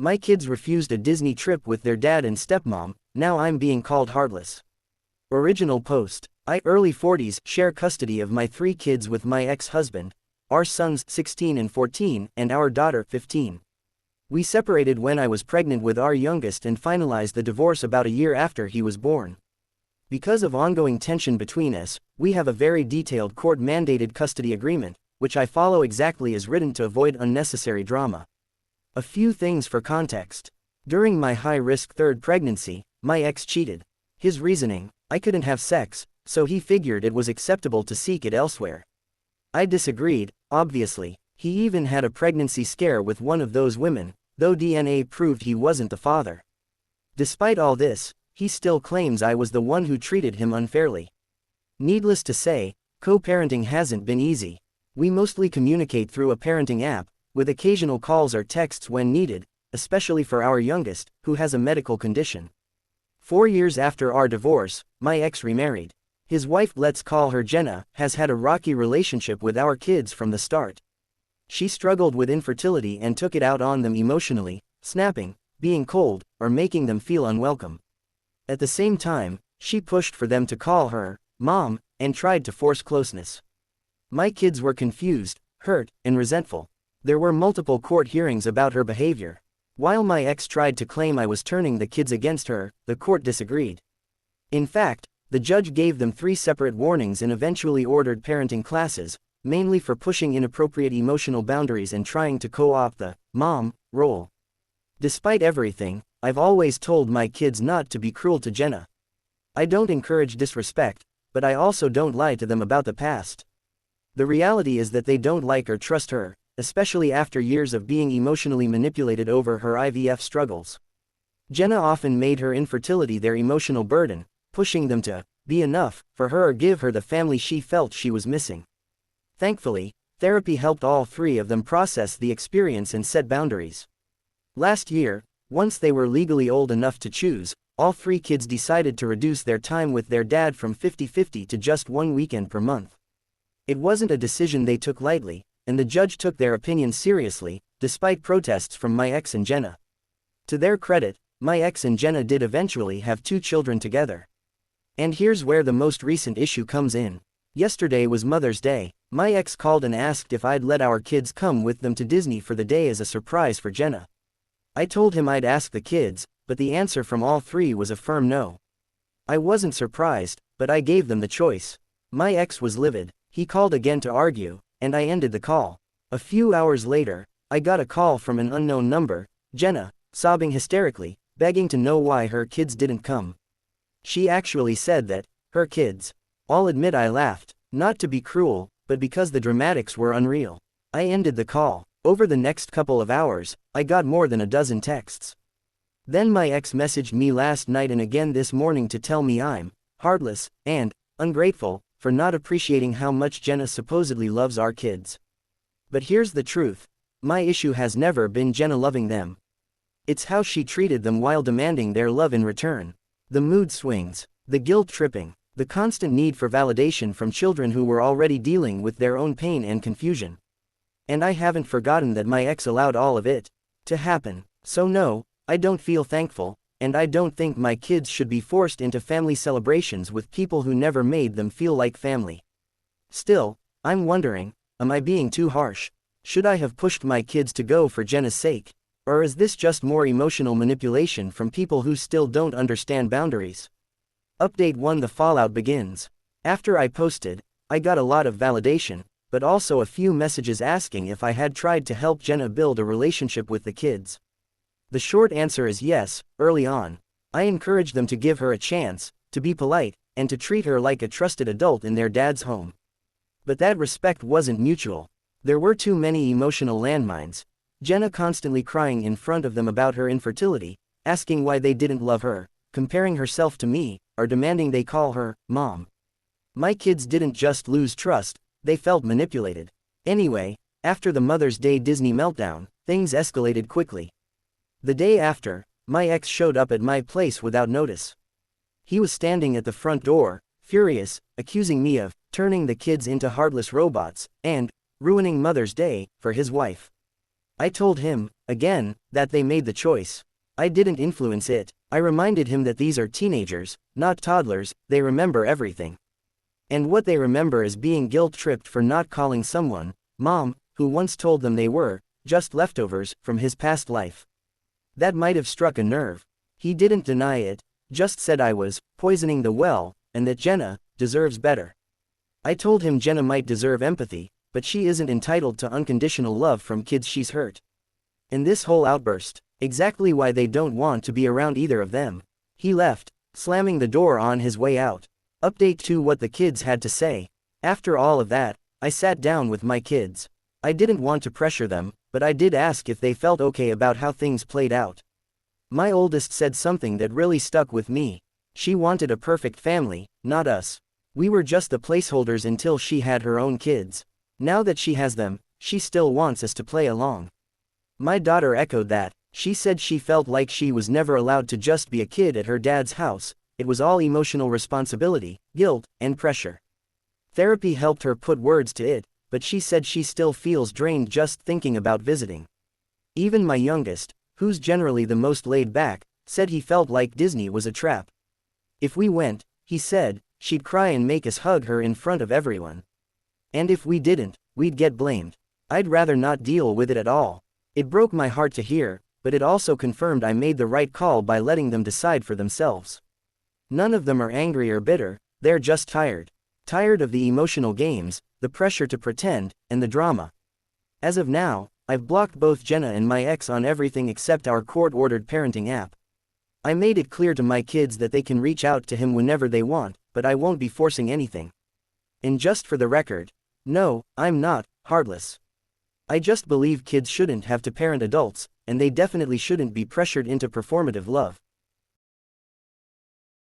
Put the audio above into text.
My kids refused a Disney trip with their dad and stepmom, now I'm being called heartless. Original post. I, early 40s, share custody of my 3 kids with my ex-husband, our sons 16 and 14, and our daughter 15. We separated when I was pregnant with our youngest and finalized the divorce about a year after he was born. Because of ongoing tension between us, we have a very detailed court-mandated custody agreement, which I follow exactly as written to avoid unnecessary drama. A few things for context. During my high-risk 3rd pregnancy, my ex cheated. His reasoning: I couldn't have sex, so he figured it was acceptable to seek it elsewhere. I disagreed, obviously. He even had a pregnancy scare with one of those women, though DNA proved he wasn't the father. Despite all this, he still claims I was the one who treated him unfairly. Needless to say, co-parenting hasn't been easy. We mostly communicate through a parenting app, with occasional calls or texts when needed, especially for our youngest, who has a medical condition. 4 years after our divorce, my ex remarried. His wife, let's call her Jenna, has had a rocky relationship with our kids from the start. She struggled with infertility and took it out on them emotionally, snapping, being cold, or making them feel unwelcome. At the same time, she pushed for them to call her Mom, and tried to force closeness. My kids were confused, hurt, and resentful. There were multiple court hearings about her behavior. While my ex tried to claim I was turning the kids against her, the court disagreed. In fact, the judge gave them 3 separate warnings and eventually ordered parenting classes, mainly for pushing inappropriate emotional boundaries and trying to co-opt the mom role. Despite everything, I've always told my kids not to be cruel to Jenna. I don't encourage disrespect, but I also don't lie to them about the past. The reality is that they don't like or trust her, especially after years of being emotionally manipulated over her IVF struggles. Jenna often made her infertility their emotional burden, pushing them to be enough for her or give her the family she felt she was missing. Thankfully, therapy helped all 3 of them process the experience and set boundaries. Last year, once they were legally old enough to choose, all 3 kids decided to reduce their time with their dad from 50-50 to just 1 weekend per month. It wasn't a decision they took lightly, and the judge took their opinion seriously, despite protests from my ex and Jenna. To their credit, my ex and Jenna did eventually have 2 children together. And here's where the most recent issue comes in. Yesterday was Mother's Day. My ex called and asked if I'd let our kids come with them to Disney for the day as a surprise for Jenna. I told him I'd ask the kids, but the answer from all 3 was a firm no. I wasn't surprised, but I gave them the choice. My ex was livid. He called again to argue, and I ended the call. A few hours later, I got a call from an unknown number, Jenna, sobbing hysterically, begging to know why her kids didn't come. She actually said that, her kids. I'll admit I laughed, not to be cruel, but because the dramatics were unreal. I ended the call. Over the next couple of hours, I got more than a dozen texts. Then my ex messaged me last night and again this morning to tell me I'm heartless and ungrateful for not appreciating how much Jenna supposedly loves our kids. But here's the truth. My issue has never been Jenna loving them. It's how she treated them while demanding their love in return. The mood swings, the guilt tripping, the constant need for validation from children who were already dealing with their own pain and confusion. And I haven't forgotten that my ex allowed all of it to happen. So no, I don't feel thankful, and I don't think my kids should be forced into family celebrations with people who never made them feel like family. Still, I'm wondering, am I being too harsh? Should I have pushed my kids to go for Jenna's sake? Or is this just more emotional manipulation from people who still don't understand boundaries? Update 1: The fallout begins. After I posted, I got a lot of validation, but also a few messages asking if I had tried to help Jenna build a relationship with the kids. The short answer is yes. Early on, I encouraged them to give her a chance, to be polite, and to treat her like a trusted adult in their dad's home. But that respect wasn't mutual. There were too many emotional landmines. Jenna constantly crying in front of them about her infertility, asking why they didn't love her, comparing herself to me, or demanding they call her Mom. My kids didn't just lose trust, they felt manipulated. Anyway, after the Mother's Day Disney meltdown, things escalated quickly. The day after, my ex showed up at my place without notice. He was standing at the front door, furious, accusing me of turning the kids into heartless robots and ruining Mother's Day for his wife. I told him, Again, that they made the choice. I didn't influence it. I reminded him that these are teenagers, not toddlers, they remember everything. And what they remember is being guilt-tripped for not calling someone, mom, who once told them they were, just leftovers, from his past life. That might have struck a nerve. He didn't deny it, just said I was poisoning the well, and that Jenna deserves better. I told him Jenna might deserve empathy, but she isn't entitled to unconditional love from kids she's hurt. And this whole outburst, exactly why they don't want to be around either of them. He left, slamming the door on his way out. Update to what the kids had to say. After all of that, I sat down with my kids. I didn't want to pressure them, but I did ask if they felt okay about how things played out. My oldest said something that really stuck with me. She wanted a perfect family, not us. We were just the placeholders until she had her own kids. Now that she has them, she still wants us to play along. My daughter echoed that. She said she felt like she was never allowed to just be a kid at her dad's house. It was all emotional responsibility, guilt, and pressure. Therapy helped her put words to it, but she said she still feels drained just thinking about visiting. Even my youngest, who's generally the most laid back, said he felt like Disney was a trap. If we went, he said, she'd cry and make us hug her in front of everyone. And if we didn't, we'd get blamed. I'd rather not deal with it at all. It broke my heart to hear, but it also confirmed I made the right call by letting them decide for themselves. None of them are angry or bitter, they're just tired. Tired of the emotional games, the pressure to pretend, and the drama. As of now, I've blocked both Jenna and my ex on everything except our court-ordered parenting app. I made it clear to my kids that they can reach out to him whenever they want, but I won't be forcing anything. And just for the record, no, I'm not heartless. I just believe kids shouldn't have to parent adults, and they definitely shouldn't be pressured into performative love.